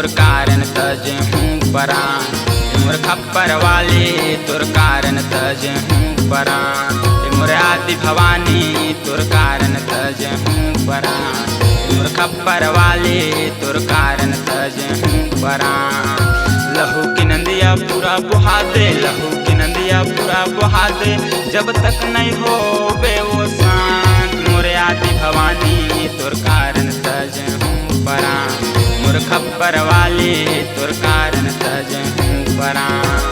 तुर कारण तज हूँ परान, मोर खप्पर वाली तुर कारण तज हूँ परान, मोर आदि भवानी तुर कारण तज हूँ परान, मोर खप्पर वाली तुर कारण तज हूँ परान। लहू की नंदिया पूरा बुहा दे, लहू की नंदिया पूरा बुहा दे, जब तक नहीं हो बे वो शांत, मोरे आदि भवानी तुर कारण तज हूँ परान, मोर खप्पर वाली तुर कारण तज हूँ परान।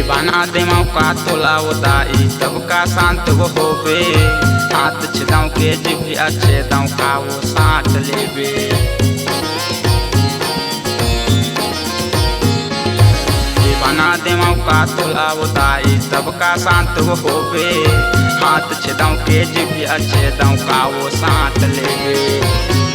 बना दे मौका तोला उदाई तब का शांत वो होबे, हाथ छदाऊ के जिभी अच्छे दाऊ का वो साथ लेबे। बना दे मौका तोला उदाई तब का शांत वो होबे, हाथ छदाऊ के जिभी अच्छे दाऊ का वो साथ लेबे।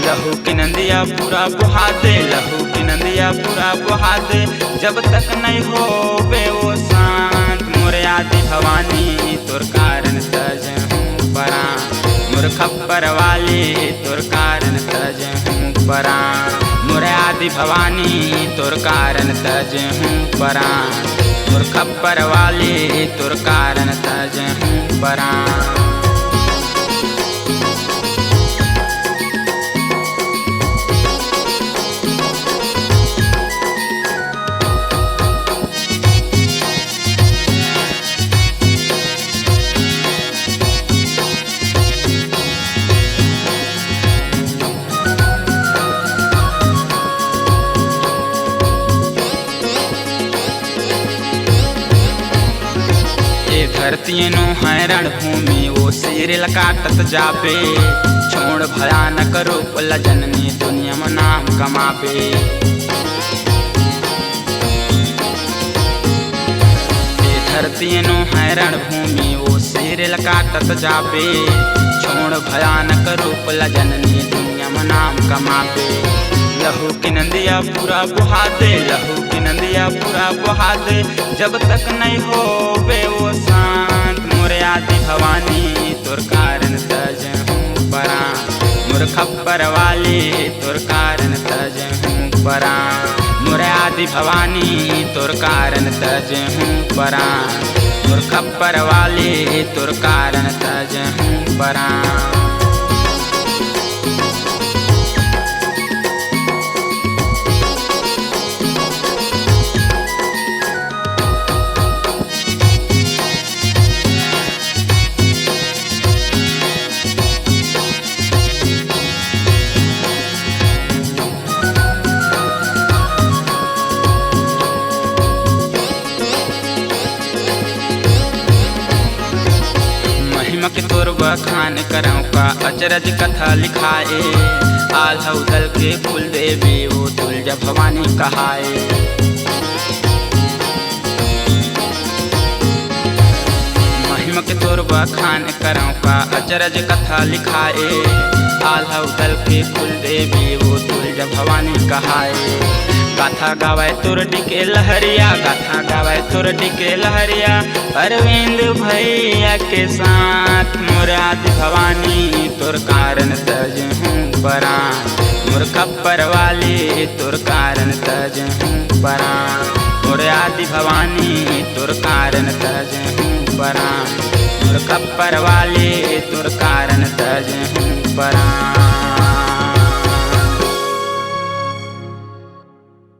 लहू की नंदिया पूरा बुहा दे, लहू की नंदिया पूरा बुहा दे, जब तक नहीं हो बे वो शांत, मोरे आदि भवानी तुर कारण तज हूँ परान, मोर खप्पर वाली तुर कारण तज हूँ परान, मोरे आदि भवानी तुर कारण तज हूँ परान, मोर खप्पर वाली तुर कारण तज हूँ परान। धरती नो हैरण भूमि वो सिर काटत जाबे, छोड़ भयानक रूप जननी दुनिया में नाम कमाबे। धरती नो हैरण भूमि वो सिर काटत जाबे, छोड़ भयानक रूप जननी दुनिया में नाम कमाबे। लहू की नंदिया पूरा बुहा दे, लहू की नंदिया पूरा बुहा दे, जब तक नहीं हो बे वो शांत, मोरे आदि भवानी तुर कारण तज हूँ परान, मोर खप्पर वाली तुर कारण तज हूँ परान, मोरे आदि भवानी तुर कारण तज हूँ परान, मोर खप्पर वाली तुर कारण तज हूँ परान। के तोर बखान करऊँ का अचरज कथा लिखाए, आल्हा उदल के फूल देवी वो तुलजा भवानी कहाए। महिमा के तोर बखान करऊँ का अचरज कथा लिखाए, आल्हा उदल के फूल देवी वो तुलजा भवानी कहाए। गाथा गावे तोर डिके लहरिया, गाथा गावे तोर डिके लहरिया, अरविंद भैया के साथ, मोर आदि भवानी तुर कारण तज हूँ परान, मोर खप्पर वाली तुर कारण तज हूँ परान, मोर आदि भवानी तुर कारण तज हूँ परान, मोर खप्पर वाली तुर कारण तज हूँ परान।